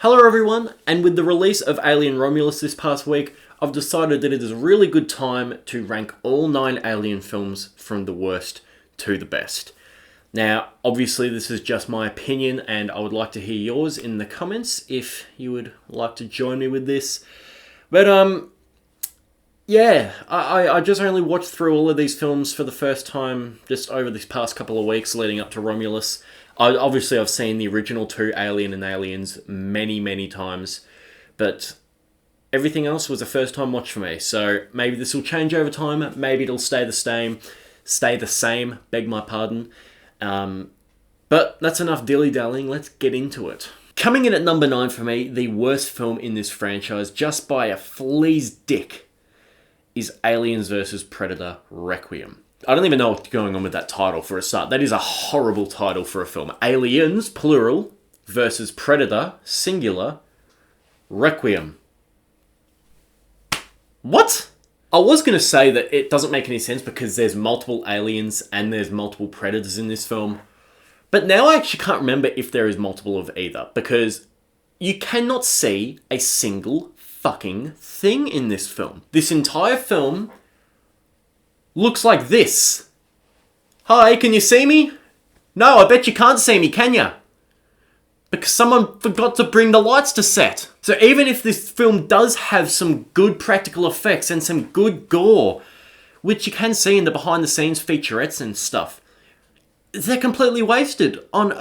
Hello everyone, and with the release of Alien Romulus this past week, I've decided that it is a really good time to rank all 9 Alien films from the worst to the best. Now, obviously this is just my opinion, and I would like to hear yours in the comments if you would like to join me with this. But, yeah, I just only watched through all of these films for the first time just over these past couple of weeks leading up to Romulus. I've seen the original 2, Alien and Aliens, many times, but everything else was a first-time watch for me, so maybe this will change over time, maybe it'll stay the same, beg my pardon. But that's enough dilly-dallying, let's get into it. Coming in at number 9 for me, the worst film in this franchise, just by a flea's dick, is Aliens vs. Predator Requiem. I don't even know what's going on with that title for a start. That is a horrible title for a film. Aliens, plural, versus Predator, singular, Requiem. What? I was going to say that it doesn't make any sense because there's multiple aliens and there's multiple predators in this film. But now I actually can't remember if there is multiple of either, because you cannot see a single fucking thing in this film. This entire film looks like this. Hi, can you see me? No, I bet you can't see me, can ya? Because someone forgot to bring the lights to set. So even if this film does have some good practical effects and some good gore, which you can see in the behind the scenes featurettes and stuff, they're completely wasted on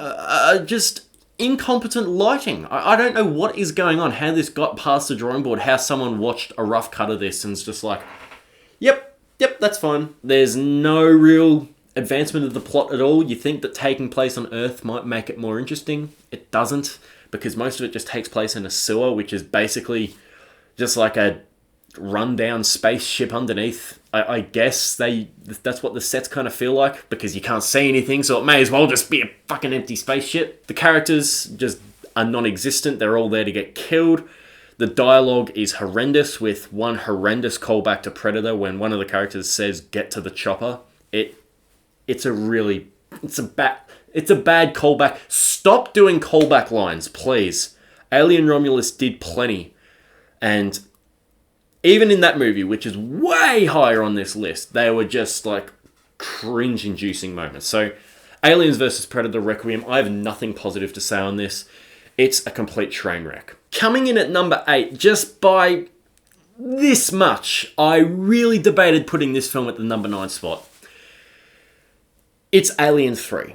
just incompetent lighting. I don't know what is going on, how this got past the drawing board, how someone watched a rough cut of this and is just like, Yep, that's fine. There's no real advancement of the plot at all. You think that taking place on Earth might make it more interesting. It doesn't, because most of it just takes place in a sewer, which is basically just like a rundown spaceship underneath. I guess that's what the sets kind of feel like, because you can't see anything, so it may as well just be a fucking empty spaceship. The characters just are non-existent. They're all there to get killed. The dialogue is horrendous, with one horrendous callback to Predator when one of the characters says, "Get to the chopper." It's a bad callback. Stop doing callback lines, please. Alien Romulus did plenty. And even in that movie, which is way higher on this list, they were just like cringe-inducing moments. So, Aliens vs. Predator Requiem, I have nothing positive to say on this. It's a complete train wreck. Coming in at number 8, just by this much, I really debated putting this film at the number 9 spot. It's Alien 3.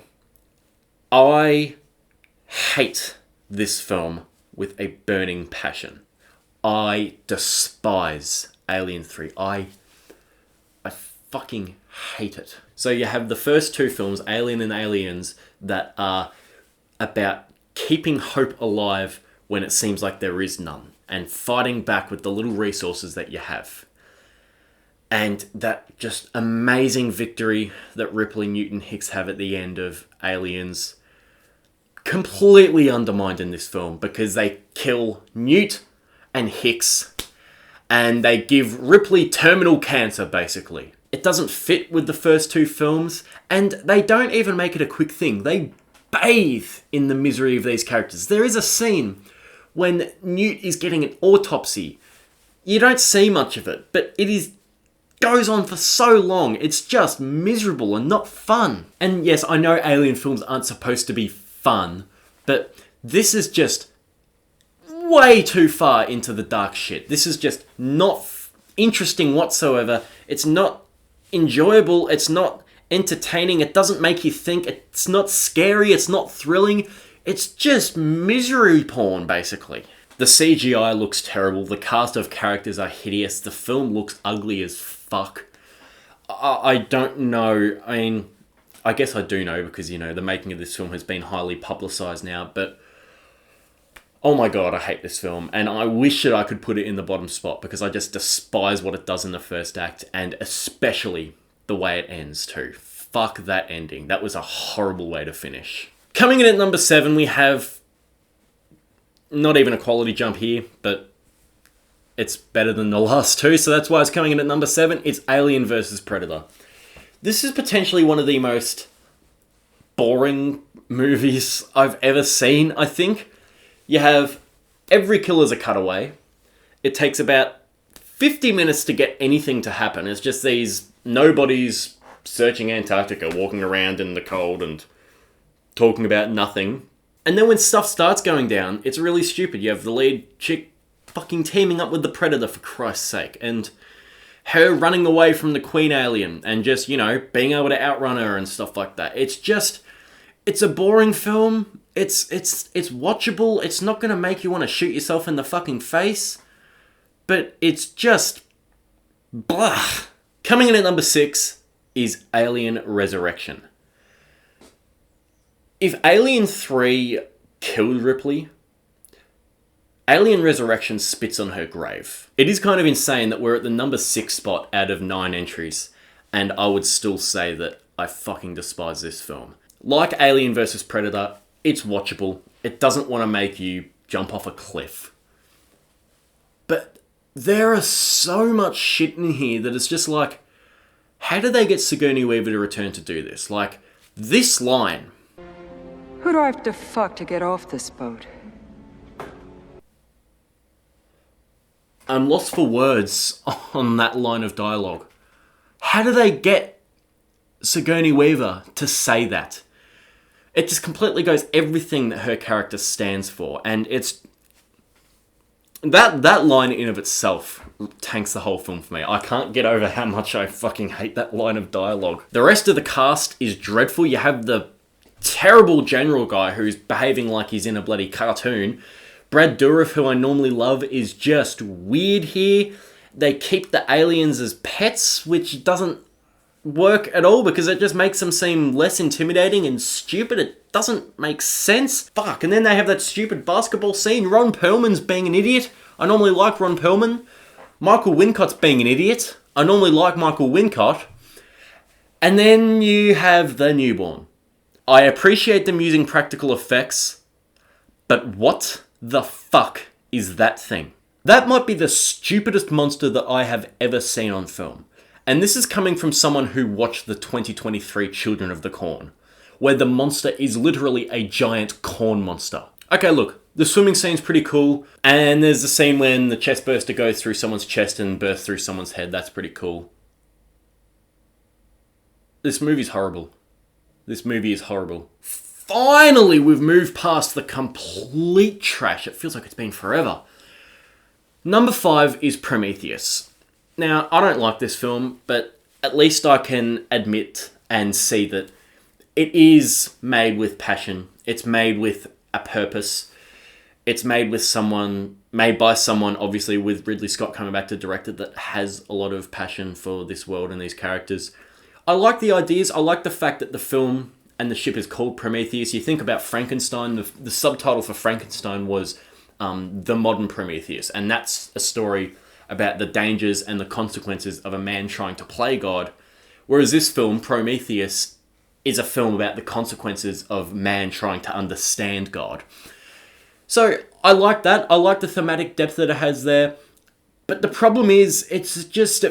I hate this film with a burning passion. I despise Alien 3. I fucking hate it. So you have the first 2 films, Alien and Aliens, that are about keeping hope alive when it seems like there is none, and fighting back with the little resources that you have. And that just amazing victory that Ripley and Newton Hicks have at the end of Aliens, completely undermined in this film, because they kill Newt and Hicks, and they give Ripley terminal cancer, basically. It doesn't fit with the first 2 films, and they don't even make it a quick thing. They bathe in the misery of these characters. There is a scene when Newt is getting an autopsy. You don't see much of it, but goes on for so long. It's just miserable and not fun. And yes, I know alien films aren't supposed to be fun, but this is just way too far into the dark shit. This is just not interesting whatsoever. It's not enjoyable. It's not entertaining. It doesn't make you think. It's not scary. It's not thrilling. It's just misery porn, basically. The CGI looks terrible. The cast of characters are hideous. The film looks ugly as fuck. I don't know. I mean, I guess I do know because, the making of this film has been highly publicised now, but oh my god, I hate this film, and I wish that I could put it in the bottom spot because I just despise what it does in the first act, and especially the way it ends too. Fuck that ending. That was a horrible way to finish. Coming in at number 7, we have not even a quality jump here, but it's better than the last 2, so that's why it's coming in at number 7. It's Alien vs. Predator. This is potentially one of the most boring movies I've ever seen, I think. You have Every kill is a cutaway. It takes about 50 minutes to get anything to happen. It's just these nobodies searching Antarctica, walking around in the cold and talking about nothing. And then when stuff starts going down, it's really stupid. You have the lead chick fucking teaming up with the Predator, for Christ's sake, and her running away from the Queen Alien and just, you know, being able to outrun her and stuff like that. It's a boring film. It's watchable. It's not going to make you want to shoot yourself in the fucking face. But it's just blah. Coming in at number 6 is Alien Resurrection. If Alien 3 killed Ripley, Alien Resurrection spits on her grave. It is kind of insane that we're at the number 6 spot out of 9 entries, and I would still say that I fucking despise this film. Like Alien vs. Predator, it's watchable. It doesn't want to make you jump off a cliff. But there is so much shit in here that it's just like, how did they get Sigourney Weaver to return to do this? Like, this line. Who do I have to fuck to get off this boat? I'm lost for words on that line of dialogue. How do they get Sigourney Weaver to say that? It just completely goes everything that her character stands for, and it's that line in of itself tanks the whole film for me. I can't get over how much I fucking hate that line of dialogue. The rest of the cast is dreadful. You have the terrible general guy who's behaving like he's in a bloody cartoon. Brad Dourif, who I normally love, is just weird here. They keep the aliens as pets, which doesn't work at all because it just makes them seem less intimidating and stupid. It doesn't make sense. Fuck. And then they have that stupid basketball scene. Ron Perlman's being an idiot. I normally like Ron Perlman. Michael Wincott's being an idiot. I normally like Michael Wincott. And then you have the newborn. I appreciate them using practical effects, but what the fuck is that thing? That might be the stupidest monster that I have ever seen on film. And this is coming from someone who watched the 2023 Children of the Corn, where the monster is literally a giant corn monster. Okay, look, the swimming scene's pretty cool, and there's the scene when the chest burster goes through someone's chest and bursts through someone's head. That's pretty cool. This movie's horrible. This movie is horrible. Finally, we've moved past the complete trash. It feels like it's been forever. Number 5 is Prometheus. Now, I don't like this film, but at least I can admit and see that it is made with passion. It's made with a purpose. It's made by someone, obviously, with Ridley Scott coming back to direct it, that has a lot of passion for this world and these characters. I like the ideas. I like the fact that the film and the ship is called Prometheus. You think about Frankenstein. The subtitle for Frankenstein was The Modern Prometheus. And that's a story about the dangers and the consequences of a man trying to play God. Whereas this film, Prometheus, is a film about the consequences of man trying to understand God. So I like that. I like the thematic depth that it has there. But the problem is, it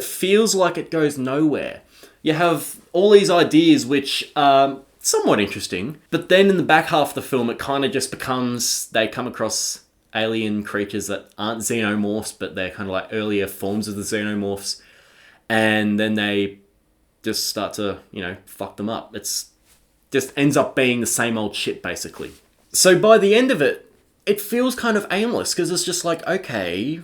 feels like it goes nowhere. You have all these ideas which are somewhat interesting, but then in the back half of the film, it kind of just becomes, they come across alien creatures that aren't xenomorphs, but they're kind of like earlier forms of the xenomorphs, and then they just start to, fuck them up. It's just ends up being the same old shit, basically. So by the end of it, it feels kind of aimless, because it's just like, okay,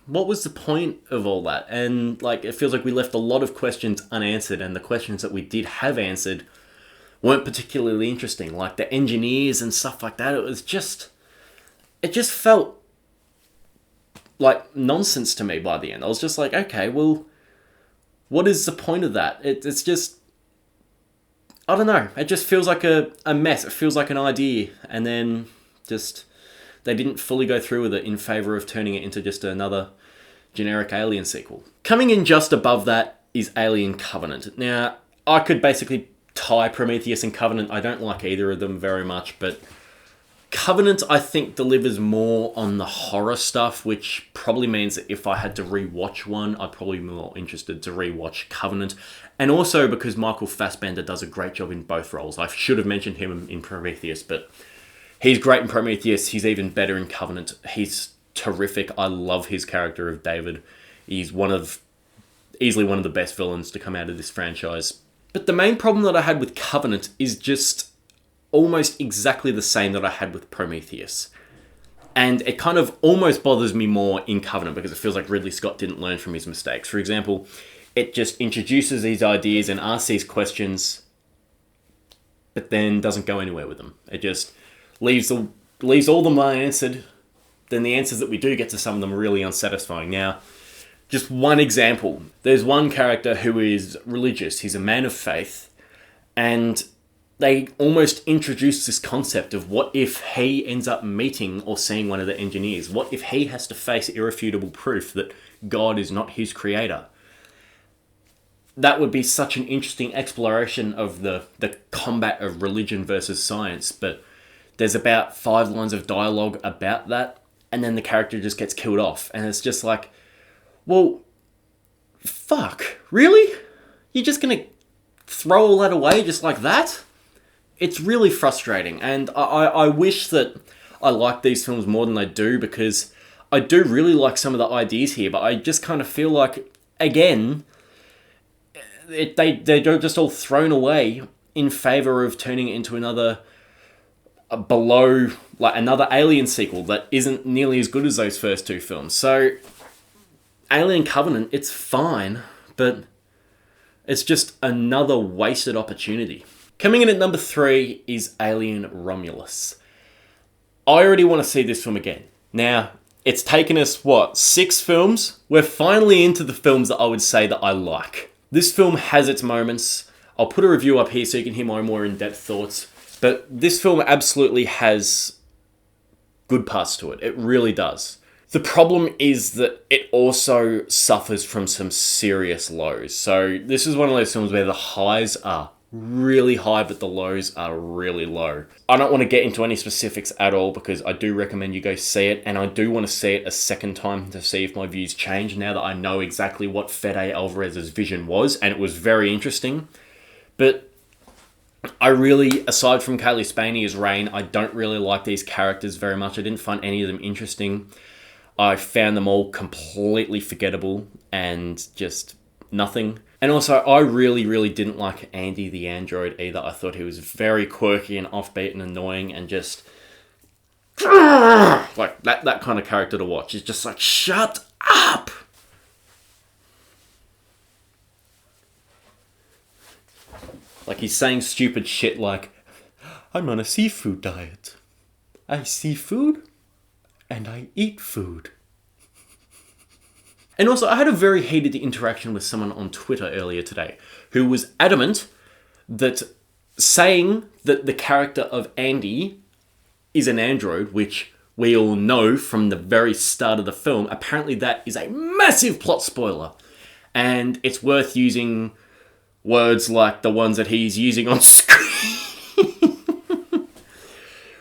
what was the point of all that? And it feels like we left a lot of questions unanswered, and the questions that we did have answered weren't particularly interesting, like the engineers and stuff like that. It just felt like nonsense to me by the end. I was just like, okay, well, what is the point of that? It's just, I don't know. It just feels like a mess. It feels like an idea, and then just they didn't fully go through with it in favour of turning it into just another generic Alien sequel. Coming in just above that is Alien Covenant. Now, I could basically tie Prometheus and Covenant. I don't like either of them very much, but Covenant, I think, delivers more on the horror stuff, which probably means that if I had to rewatch one, I'd probably be more interested to rewatch Covenant. And also because Michael Fassbender does a great job in both roles. I should have mentioned him in Prometheus, but He's great in Prometheus. He's even better in Covenant. He's terrific. I love his character of David. He's easily one of the best villains to come out of this franchise. But the main problem that I had with Covenant is just almost exactly the same that I had with Prometheus. And it kind of almost bothers me more in Covenant because it feels like Ridley Scott didn't learn from his mistakes. For example, it just introduces these ideas and asks these questions, but then doesn't go anywhere with them. It just leaves all them unanswered. Then the answers that we do get to some of them are really unsatisfying. Now, just one example. There's one character who is religious. He's a man of faith. And they almost introduce this concept of what if he ends up meeting or seeing one of the engineers? What if he has to face irrefutable proof that God is not his creator? That would be such an interesting exploration of the combat of religion versus science. But there's about 5 lines of dialogue about that. And then the character just gets killed off. And it's just like, well, fuck, really? You're just going to throw all that away just like that? It's really frustrating, and I wish that I liked these films more than I do, because I do really like some of the ideas here, but I just kind of feel like, again, they're just all thrown away in favour of turning it into another another Alien sequel that isn't nearly as good as those first 2 films. So, Alien Covenant, it's fine, but it's just another wasted opportunity. Coming in at number 3 is Alien Romulus. I already want to see this film again. Now, it's taken us, 6 films? We're finally into the films that I would say that I like. This film has its moments. I'll put a review up here so you can hear my more in-depth thoughts. But this film absolutely has good parts to it. It really does. The problem is that it also suffers from some serious lows. So this is one of those films where the highs are really high, but the lows are really low. I don't want to get into any specifics at all because I do recommend you go see it, and I do want to see it a second time to see if my views change now that I know exactly what Fede Alvarez's vision was, and it was very interesting. But I really, aside from Kaylee Spaney as Rain, I don't really like these characters very much. I didn't find any of them interesting. I found them all completely forgettable and just nothing. And also, I really, really didn't like Andy the android either. I thought he was very quirky and offbeat and annoying and just like that kind of character to watch. Is just like, shut up! Like he's saying stupid shit like, I'm on a seafood diet. I see food and I eat food. And also, I had a very heated interaction with someone on Twitter earlier today who was adamant that saying that the character of Andy is an android, which we all know from the very start of the film, apparently that is a massive plot spoiler. And it's worth using words like the ones that he's using on screen.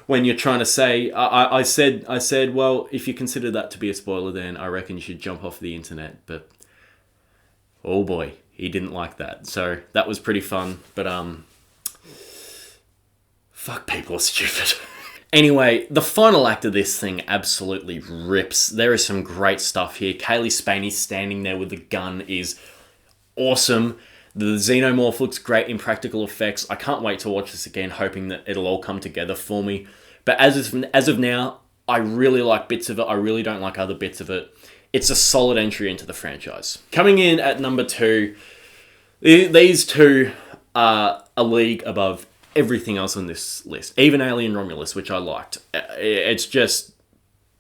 When you're trying to say, I said, well, if you consider that to be a spoiler, then I reckon you should jump off the internet. But, oh boy, he didn't like that. So, that was pretty fun. But, fuck, people are stupid. Anyway, the final act of this thing absolutely rips. There is some great stuff here. Kaylee Spaney standing there with the gun is awesome. The xenomorph looks great in practical effects. I can't wait to watch this again, hoping that it'll all come together for me. But as of now, I really like bits of it. I really don't like other bits of it. It's a solid entry into the franchise. Coming in at number 2, these two are a league above everything else on this list. Even Alien Romulus, which I liked. It's just,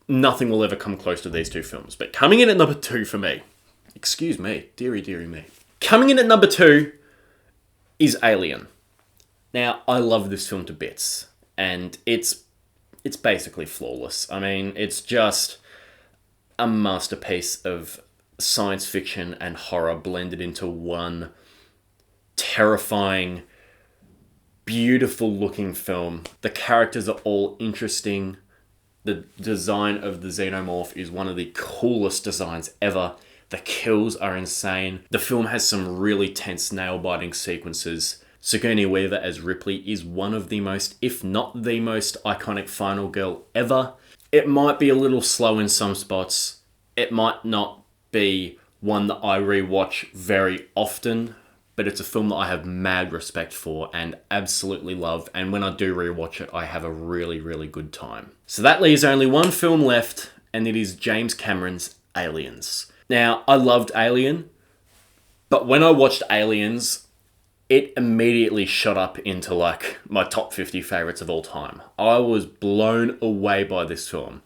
nothing will ever come close to these 2 films. But coming in at number 2 for me, excuse me, dearie me. Coming in at number 2 is Alien. Now, I love this film to bits, and it's basically flawless. I mean, it's just a masterpiece of science fiction and horror blended into one terrifying, beautiful looking film. The characters are all interesting. The design of the xenomorph is one of the coolest designs ever. The kills are insane. The film has some really tense, nail-biting sequences. Sigourney Weaver as Ripley is one of the most, if not the most, iconic final girl ever. It might be a little slow in some spots. It might not be one that I rewatch very often, but it's a film that I have mad respect for and absolutely love. And when I do rewatch it, I have a really, really good time. So that leaves only one film left, and it is James Cameron's Aliens. Now, I loved Alien, but when I watched Aliens, it immediately shot up into like my top 50 favorites of all time. I was blown away by this film.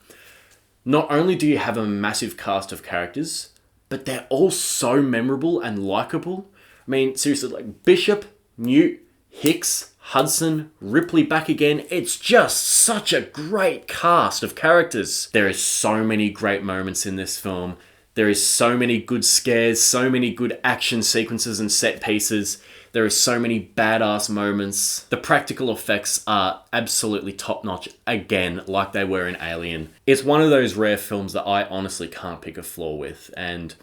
Not only do you have a massive cast of characters, but they're all so memorable and likable. I mean, seriously, like Bishop, Newt, Hicks, Hudson, Ripley back again. It's just such a great cast of characters. There is so many great moments in this film. There is so many good scares, so many good action sequences and set pieces. There is so many badass moments. The practical effects are absolutely top-notch, again, like they were in Alien. It's one of those rare films that I honestly can't pick a flaw with, and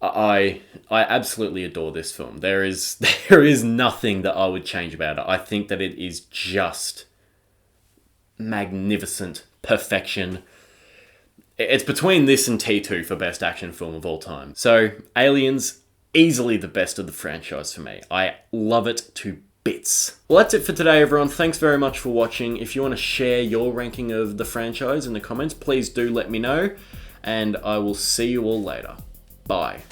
I absolutely adore this film. There is nothing that I would change about it. I think that it is just magnificent perfection. It's between this and T2 for best action film of all time. So, Aliens, easily the best of the franchise for me. I love it to bits. Well, that's it for today, everyone. Thanks very much for watching. If you want to share your ranking of the franchise in the comments, please do let me know. And I will see you all later. Bye.